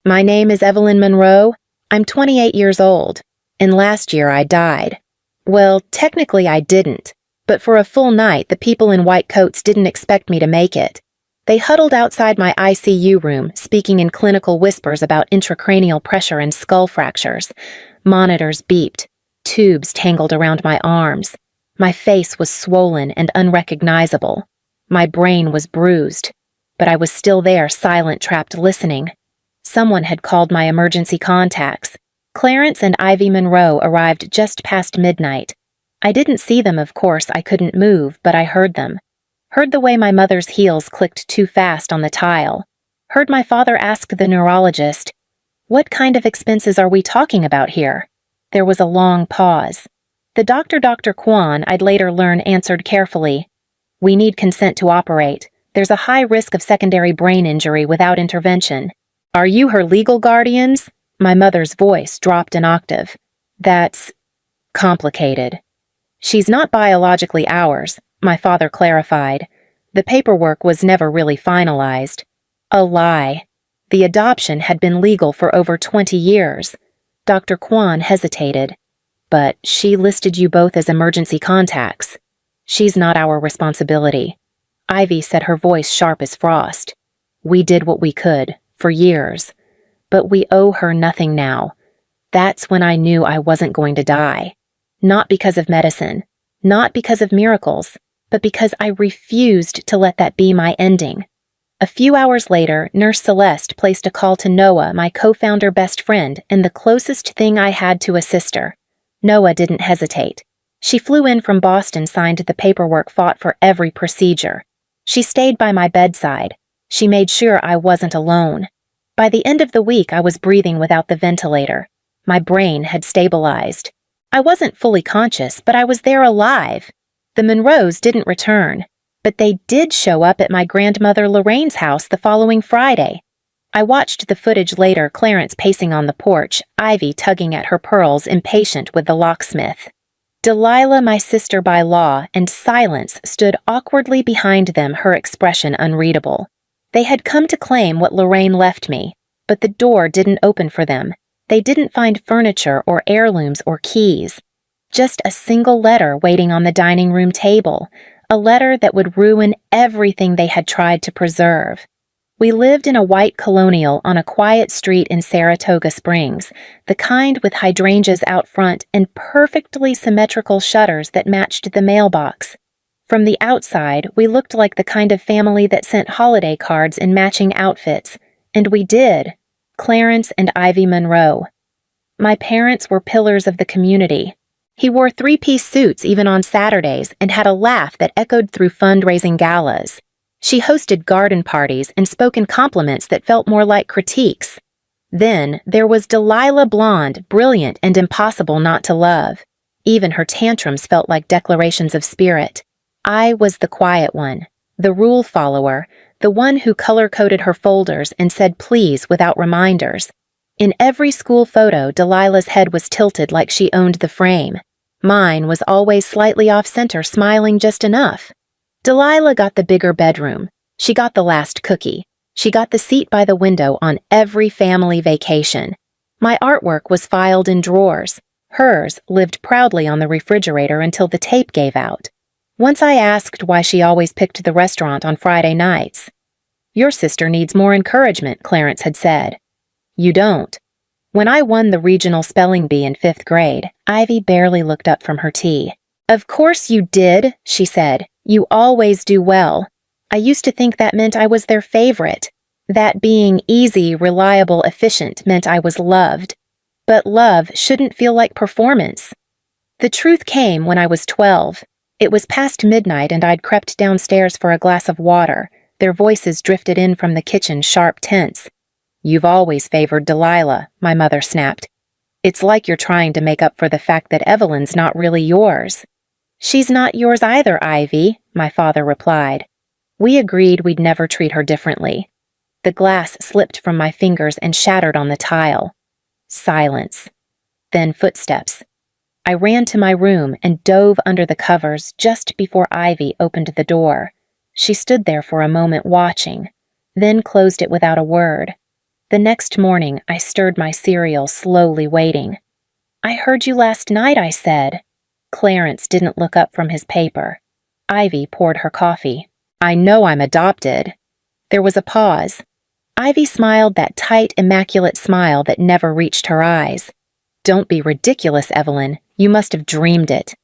My name is Evelyn Monroe. I'm 28 years old, and last year I died. Well, technically I didn't, but for a full night the people in white coats didn't expect me to make it. They huddled outside my ICU room, speaking in clinical whispers about intracranial pressure and skull fractures. Monitors beeped. Tubes tangled around my arms. My face was swollen and unrecognizable. My brain was bruised, but I was still there, silent, trapped, listening. Someone had called my emergency contacts. Clarence and Ivy Monroe arrived just past midnight. I didn't see them, of course, I couldn't move, but I heard them. Heard the way my mother's heels clicked too fast on the tile. Heard my father ask the neurologist, "What kind of expenses are we talking about here?" There was a long pause. The doctor, Dr. Kwan, I'd later learn, answered carefully, "We need consent to operate. There's a high risk of secondary brain injury without intervention." "Are you her legal guardians?" My mother's voice dropped an octave. "That's complicated." "She's not biologically ours," my father clarified. "The paperwork was never really finalized." A lie. The adoption had been legal for over 20 years. Dr. Kwan hesitated. "But she listed you both as emergency contacts." "She's not our responsibility." Ivy said, her voice sharp as frost. "We did what we could, for years. But we owe her nothing now." That's when I knew I wasn't going to die. Not because of medicine, not because of miracles, but because I refused to let that be my ending. A few hours later, Nurse Celeste placed a call to Noah, my co-founder best friend, and the closest thing I had to a sister. Noah didn't hesitate. She flew in from Boston, signed the paperwork, fought for every procedure. She stayed by my bedside. She made sure I wasn't alone. By the end of the week, I was breathing without the ventilator. My brain had stabilized. I wasn't fully conscious, but I was there alive. The Monroes didn't return, but they did show up at my grandmother Lorraine's house the following Friday. I watched the footage later, Clarence pacing on the porch, Ivy tugging at her pearls, impatient with the locksmith. Delilah, my sister by law, and Silence stood awkwardly behind them, her expression unreadable. They had come to claim what Lorraine left me, but the door didn't open for them. They didn't find furniture or heirlooms or keys. Just a single letter waiting on the dining room table, a letter that would ruin everything they had tried to preserve. We lived in a white colonial on a quiet street in Saratoga Springs, the kind with hydrangeas out front and perfectly symmetrical shutters that matched the mailbox. From the outside, we looked like the kind of family that sent holiday cards in matching outfits, and we did. Clarence and Ivy Monroe. My parents were pillars of the community. He wore three-piece suits even on Saturdays and had a laugh that echoed through fundraising galas. She hosted garden parties and spoke in compliments that felt more like critiques. Then there was Delilah Blonde, brilliant and impossible not to love. Even her tantrums felt like declarations of spirit. I was the quiet one, the rule follower, the one who color-coded her folders and said please without reminders. In every school photo, Delilah's head was tilted like she owned the frame. Mine was always slightly off-center, smiling just enough. Delilah got the bigger bedroom. She got the last cookie. She got the seat by the window on every family vacation. My artwork was filed in drawers. Hers lived proudly on the refrigerator until the tape gave out. Once I asked why she always picked the restaurant on Friday nights. "Your sister needs more encouragement," Clarence had said. "You don't." When I won the regional spelling bee in 5th grade, Ivy barely looked up from her tea. "Of course you did," she said. "You always do well." I used to think that meant I was their favorite. That being easy, reliable, efficient meant I was loved. But love shouldn't feel like performance. The truth came when I was 12. It was past midnight and I'd crept downstairs for a glass of water. Their voices drifted in from the kitchen, sharp, tense. "You've always favored Delilah," my mother snapped. "It's like you're trying to make up for the fact that Evelyn's not really yours." "She's not yours either, Ivy," my father replied. We agreed we'd never treat her differently. The glass slipped from my fingers and shattered on the tile. Silence. Then footsteps. I ran to my room and dove under the covers just before Ivy opened the door. She stood there for a moment watching, then closed it without a word. The next morning, I stirred my cereal, slowly waiting. "I heard you last night," I said. Clarence didn't look up from his paper. Ivy poured her coffee. "I know I'm adopted." There was a pause. Ivy smiled that tight, immaculate smile that never reached her eyes. "Don't be ridiculous, Evelyn. You must have dreamed it."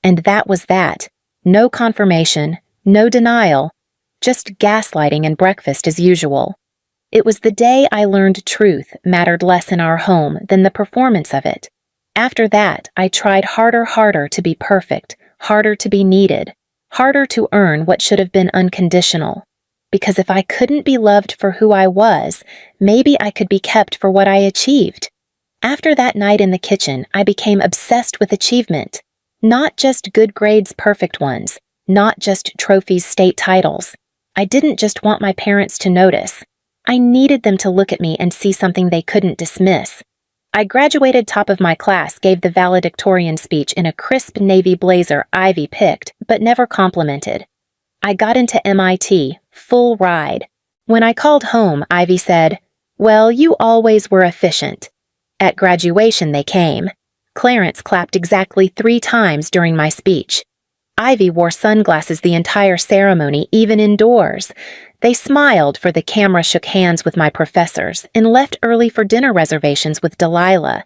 And that was that. No confirmation, no denial, just gaslighting and breakfast as usual. It was the day I learned truth mattered less in our home than the performance of it. After that, I tried harder to be perfect, harder to be needed, harder to earn what should have been unconditional. Because if I couldn't be loved for who I was, maybe I could be kept for what I achieved. After that night in the kitchen, I became obsessed with achievement. Not just good grades, perfect ones. Not just trophies, state titles. I didn't just want my parents to notice. I needed them to look at me and see something they couldn't dismiss. I graduated top of my class, gave the valedictorian speech in a crisp navy blazer Ivy picked, but never complimented. I got into MIT, full ride. When I called home, Ivy said, "Well, you always were efficient." At graduation, they came. Clarence clapped exactly 3 times during my speech. Ivy wore sunglasses the entire ceremony, even indoors. They smiled for the camera, shook hands with my professors, and left early for dinner reservations with Delilah.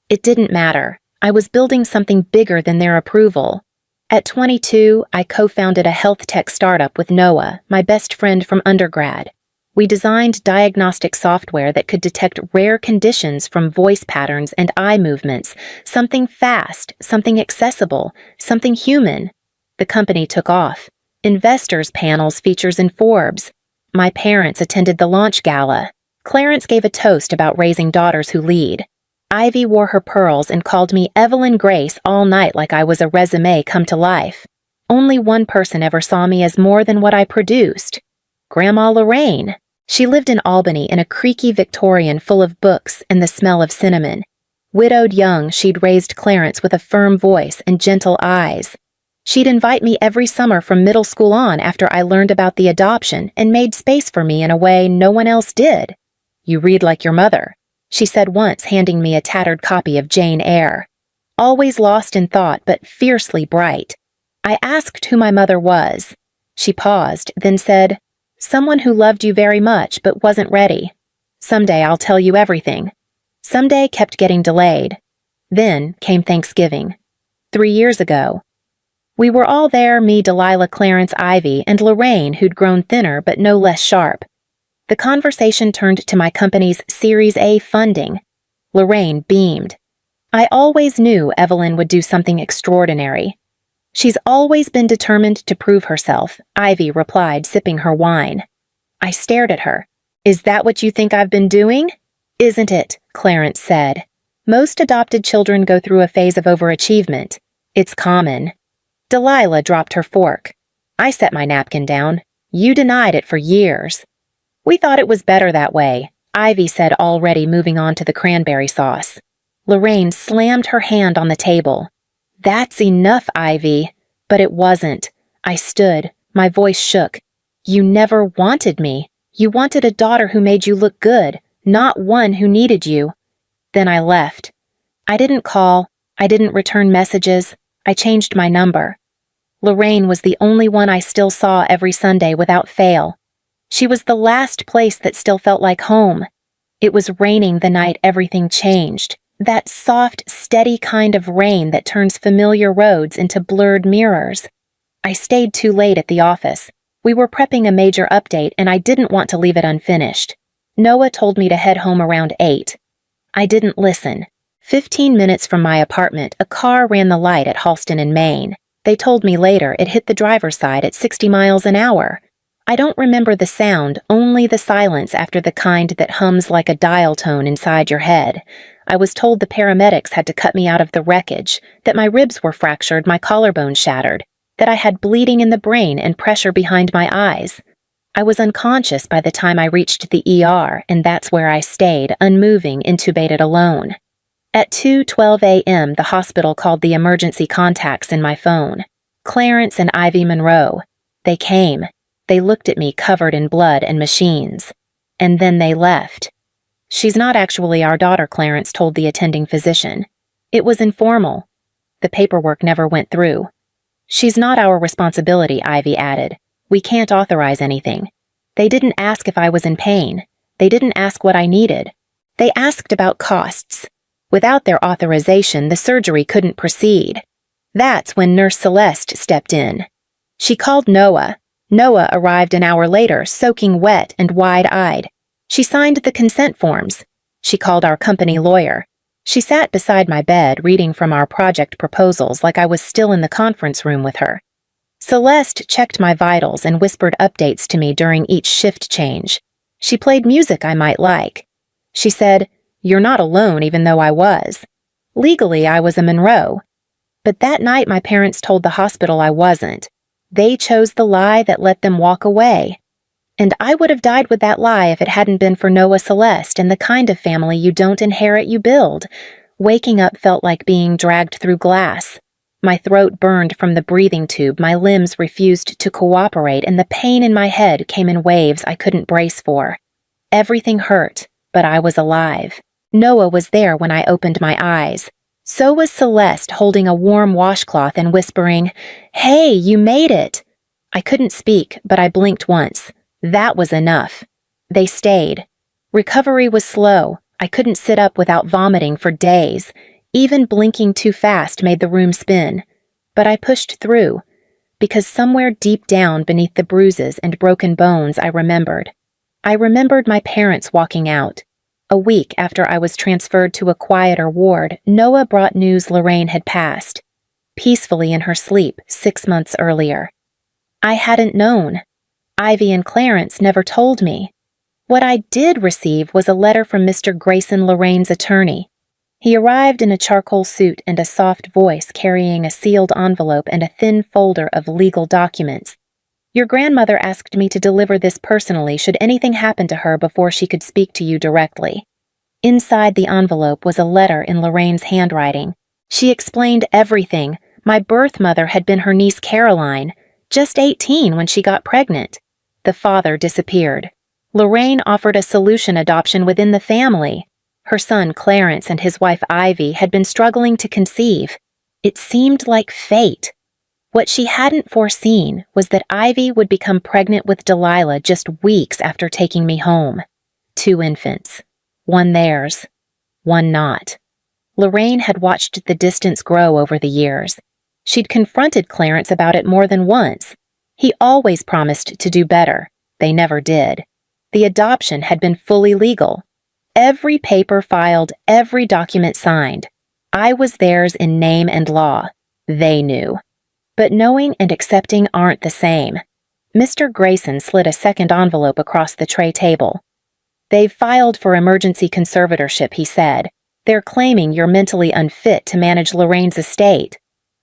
It didn't matter. I was building something bigger than their approval. At 22, I co-founded a health tech startup with Noah, my best friend from undergrad. We designed diagnostic software that could detect rare conditions from voice patterns and eye movements, something fast, something accessible, something human. The company took off. Investors' panels, features in Forbes. My parents attended the launch gala. Clarence gave a toast about raising daughters who lead. Ivy wore her pearls and called me Evelyn Grace all night like I was a resume come to life. Only one person ever saw me as more than what I produced. Grandma Lorraine. She lived in Albany in a creaky Victorian full of books and the smell of cinnamon. Widowed young, she'd raised Clarence with a firm voice and gentle eyes. She'd invite me every summer from middle school on after I learned about the adoption and made space for me in a way no one else did. "You read like your mother," she said once, handing me a tattered copy of Jane Eyre. Always lost in thought, but fiercely bright. I asked who my mother was. She paused, then said, "Someone who loved you very much but wasn't ready. Someday I'll tell you everything." Someday kept getting delayed. Then came Thanksgiving. 3 years ago. We were all there, me, Delilah, Clarence, Ivy, and Lorraine, who'd grown thinner but no less sharp. The conversation turned to my company's Series A funding. Lorraine beamed. "I always knew Evelyn would do something extraordinary." "She's always been determined to prove herself," Ivy replied, sipping her wine. I stared at her. "Is that what you think I've been doing?" "Isn't it?" Clarence said. "Most adopted children go through a phase of overachievement. It's common." Delilah dropped her fork. I set my napkin down. "You denied it for years." "We thought it was better that way," Ivy said, already moving on to the cranberry sauce. Lorraine slammed her hand on the table. "That's enough, Ivy." But it wasn't. I stood. My voice shook. "You never wanted me. You wanted a daughter who made you look good, not one who needed you." Then I left. I didn't call. I didn't return messages. I changed my number. Lorraine was the only one I still saw every Sunday without fail. She was the last place that still felt like home. It was raining the night everything changed. That soft, steady kind of rain that turns familiar roads into blurred mirrors. I stayed too late at the office. We were prepping a major update and I didn't want to leave it unfinished. Noah told me to head home around 8. I didn't listen. 15 minutes from my apartment, a car ran the light at Halston in Maine. They told me later it hit the driver's side at 60 miles an hour. I don't remember the sound, only the silence after the kind that hums like a dial tone inside your head. I was told the paramedics had to cut me out of the wreckage, that my ribs were fractured, my collarbone shattered, that I had bleeding in the brain and pressure behind my eyes. I was unconscious by the time I reached the ER, and that's where I stayed, unmoving, intubated alone. At 2:12 a.m., the hospital called the emergency contacts in my phone. Clarence and Ivy Monroe. They came. They looked at me covered in blood and machines. And then they left. "She's not actually our daughter," Clarence told the attending physician. "It was informal. The paperwork never went through." "She's not our responsibility," Ivy added. "We can't authorize anything. They didn't ask if I was in pain. They didn't ask what I needed. They asked about costs. Without their authorization, the surgery couldn't proceed." That's when Nurse Celeste stepped in. She called Noah. Noah arrived an hour later, soaking wet and wide-eyed. She signed the consent forms. She called our company lawyer. She sat beside my bed, reading from our project proposals like I was still in the conference room with her. Celeste checked my vitals and whispered updates to me during each shift change. She played music I might like. She said, "You're not alone," even though I was. Legally, I was a Monroe. But that night my parents told the hospital I wasn't. They chose the lie that let them walk away. And I would have died with that lie if it hadn't been for Noah Celeste and the kind of family you don't inherit, you build. Waking up felt like being dragged through glass. My throat burned from the breathing tube, my limbs refused to cooperate, and the pain in my head came in waves I couldn't brace for. Everything hurt, but I was alive. Noah was there when I opened my eyes. So was Celeste, holding a warm washcloth and whispering, "Hey, you made it!" I couldn't speak, but I blinked once. That was enough. They stayed. Recovery was slow. I couldn't sit up without vomiting for days. Even blinking too fast made the room spin. But I pushed through, because somewhere deep down beneath the bruises and broken bones I remembered. I remembered my parents walking out. A week after I was transferred to a quieter ward, Noah brought news Lorraine had passed, peacefully in her sleep 6 months earlier. I hadn't known. Ivy and Clarence never told me. What I did receive was a letter from Mr. Grayson, Lorraine's attorney. He arrived in a charcoal suit and a soft voice, carrying a sealed envelope and a thin folder of legal documents. "Your grandmother asked me to deliver this personally should anything happen to her before she could speak to you directly." Inside the envelope was a letter in Lorraine's handwriting. She explained everything. My birth mother had been her niece Caroline, just 18 when she got pregnant. The father disappeared. Lorraine offered a solution adoption within the family. Her son Clarence and his wife Ivy had been struggling to conceive. It seemed like fate. What she hadn't foreseen was that Ivy would become pregnant with Delilah just weeks after taking me home. 2 infants. One theirs, one not. Lorraine had watched the distance grow over the years. She'd confronted Clarence about it more than once. He always promised to do better. They never did. The adoption had been fully legal. Every paper filed, every document signed. I was theirs in name and law. They knew. But knowing and accepting aren't the same. Mr. Grayson slid a second envelope across the tray table. "They've filed for emergency conservatorship," he said. "They're claiming you're mentally unfit to manage Lorraine's estate."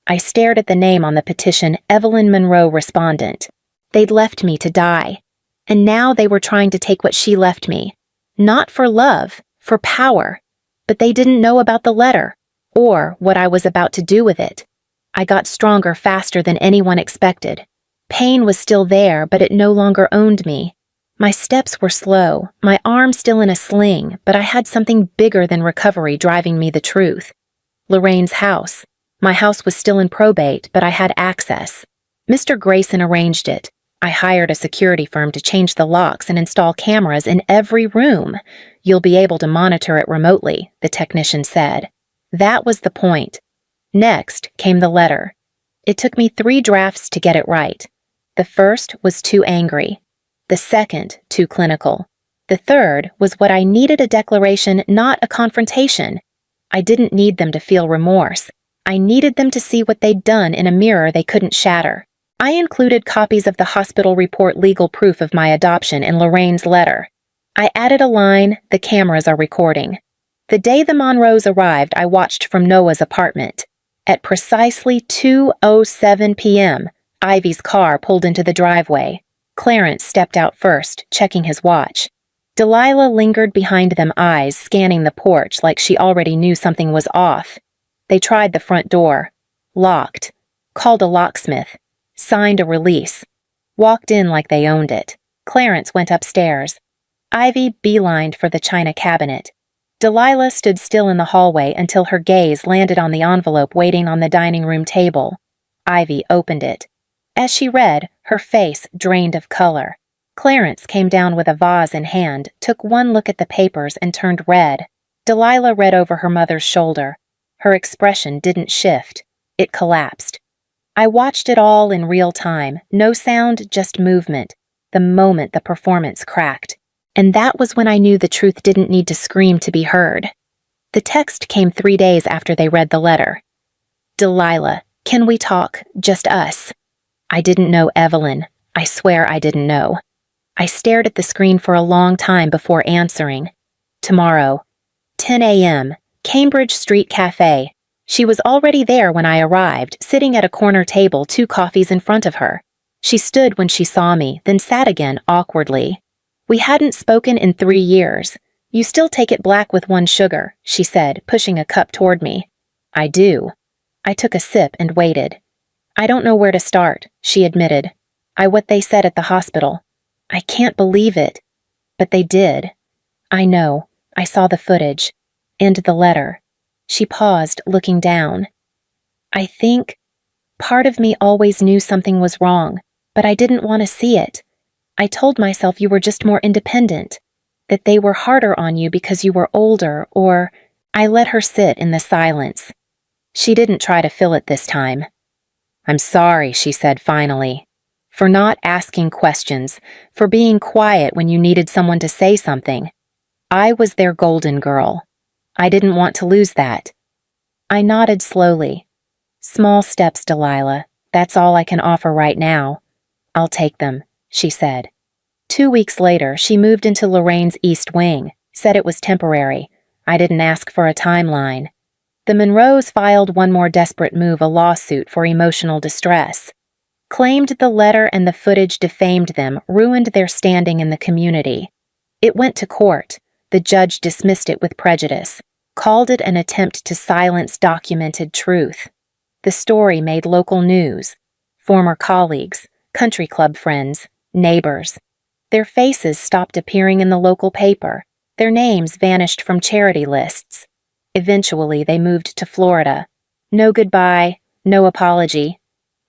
I stared at the name on the petition, Evelyn Monroe, respondent. They'd left me to die. And now they were trying to take what she left me. Not for love, for power. But they didn't know about the letter, or what I was about to do with it. I got stronger faster than anyone expected. Pain was still there, but it no longer owned me. My steps were slow, my arm still in a sling, but I had something bigger than recovery driving me the truth. Lorraine's house. My house was still in probate, but I had access. Mr. Grayson arranged it. I hired a security firm to change the locks and install cameras in every room. "You'll be able to monitor it remotely," the technician said. That was the point. Next came the letter. It took me 3 drafts to get it right. The first was too angry. The second, too clinical. The third was what I needed: a declaration, not a confrontation. I didn't need them to feel remorse. I needed them to see what they'd done in a mirror they couldn't shatter. I included copies of the hospital report legal proof of my adoption in Lorraine's letter. I added a line, "The cameras are recording." The day the Monroes arrived, I watched from Noah's apartment. At precisely 2:07 p.m., Ivy's car pulled into the driveway. Clarence stepped out first, checking his watch. Delilah lingered behind them, eyes scanning the porch like she already knew something was off. They tried the front door. Locked. Called a locksmith. Signed a release. Walked in like they owned it. Clarence went upstairs. Ivy beelined for the china cabinet. Delilah stood still in the hallway until her gaze landed on the envelope waiting on the dining room table. Ivy opened it. As she read, her face drained of color. Clarence came down with a vase in hand, took one look at the papers, and turned red. Delilah read over her mother's shoulder. Her expression didn't shift. It collapsed. I watched it all in real time, no sound, just movement, the moment the performance cracked. And that was when I knew the truth didn't need to scream to be heard. The text came 3 days after they read the letter. Delilah, can we talk? Just us. I didn't know Evelyn. I swear I didn't know. I stared at the screen for a long time before answering. Tomorrow, 10 a.m., Cambridge Street Cafe. She was already there when I arrived, sitting at a corner table, 2 coffees in front of her. She stood when she saw me, then sat again awkwardly. We hadn't spoken in 3 years. You still take it black with 1 sugar, she said, pushing a cup toward me. I do. I took a sip and waited. I don't know where to start, she admitted. What they said at the hospital. I can't believe it. But they did. I know. I saw the footage. And the letter. She paused, looking down. I think part of me always knew something was wrong, but I didn't want to see it. I told myself you were just more independent, that they were harder on you because you were older, or I let her sit in the silence. She didn't try to fill it this time. I'm sorry, she said finally, for not asking questions, for being quiet when you needed someone to say something. I was their golden girl. I didn't want to lose that. I nodded slowly. Small steps, Delilah. That's all I can offer right now. I'll take them, she said. 2 weeks later, she moved into Lorraine's East Wing, said it was temporary. I didn't ask for a timeline. The Monroes filed one more desperate move, a lawsuit for emotional distress. Claimed the letter and the footage defamed them, ruined their standing in the community. It went to court. The judge dismissed it with prejudice, called it an attempt to silence documented truth. The story made local news. Former colleagues, country club friends, neighbors. Their faces stopped appearing in the local paper. Their names vanished from charity lists. Eventually, they moved to Florida. No goodbye, no apology.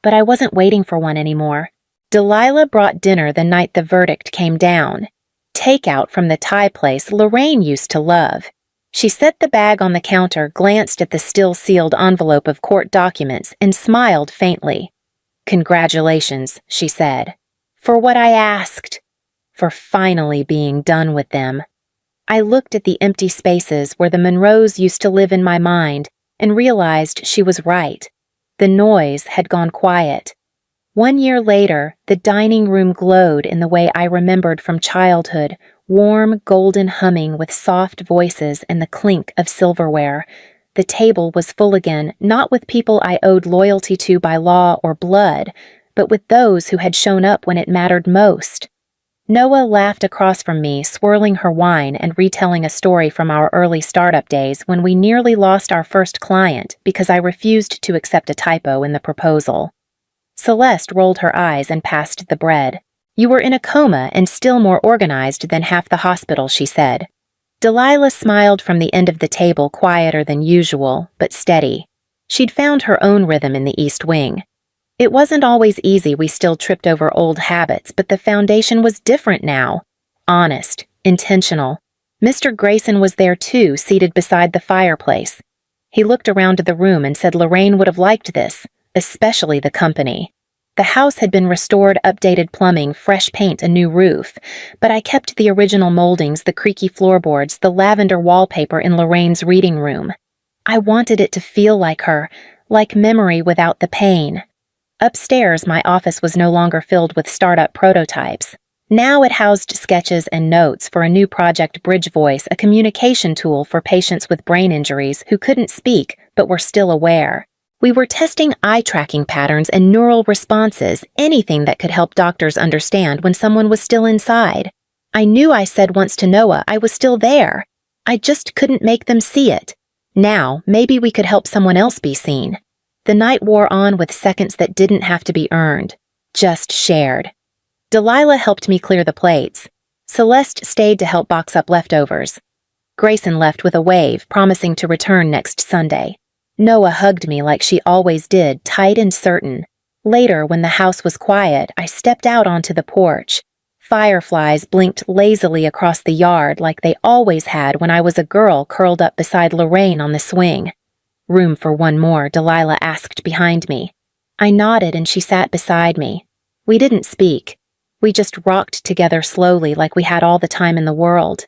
But I wasn't waiting for one anymore. Delilah brought dinner the night the verdict came down. Takeout from the Thai place Lorraine used to love. She set the bag on the counter, glanced at the still-sealed envelope of court documents, and smiled faintly. Congratulations, she said. For what I asked. For finally being done with them. I looked at the empty spaces where the Monroes used to live in my mind and realized she was right. The noise had gone quiet. 1 year later, the dining room glowed in the way I remembered from childhood, warm, golden humming with soft voices and the clink of silverware. The table was full again, not with people I owed loyalty to by law or blood, but with those who had shown up when it mattered most. Noah laughed across from me, swirling her wine and retelling a story from our early startup days when we nearly lost our first client because I refused to accept a typo in the proposal. Celeste rolled her eyes and passed the bread. You were in a coma and still more organized than half the hospital, she said. Delilah smiled from the end of the table, quieter than usual, but steady. She'd found her own rhythm in the East Wing. It wasn't always easy, we still tripped over old habits, but the foundation was different now. Honest, intentional. Mr. Grayson was there too, seated beside the fireplace. He looked around the room and said Lorraine would have liked this, especially the company. The house had been restored, updated plumbing, fresh paint, a new roof, but I kept the original moldings, the creaky floorboards, the lavender wallpaper in Lorraine's reading room. I wanted it to feel like her, like memory without the pain. Upstairs, my office was no longer filled with startup prototypes. Now it housed sketches and notes for a new project, Bridge Voice, a communication tool for patients with brain injuries who couldn't speak but were still aware. We were testing eye tracking patterns and neural responses, anything that could help doctors understand when someone was still inside. I knew I said once to Noah I was still there. I just couldn't make them see it. Now, maybe we could help someone else be seen. The night wore on with seconds that didn't have to be earned, just shared. Delilah helped me clear the plates. Celeste stayed to help box up leftovers. Grayson left with a wave, promising to return next Sunday. Noah hugged me like she always did, tight and certain. Later, when the house was quiet, I stepped out onto the porch. Fireflies blinked lazily across the yard like they always had when I was a girl curled up beside Lorraine on the swing. "Room for one more," Delilah asked behind me. I nodded and she sat beside me. We didn't speak. We just rocked together slowly like we had all the time in the world.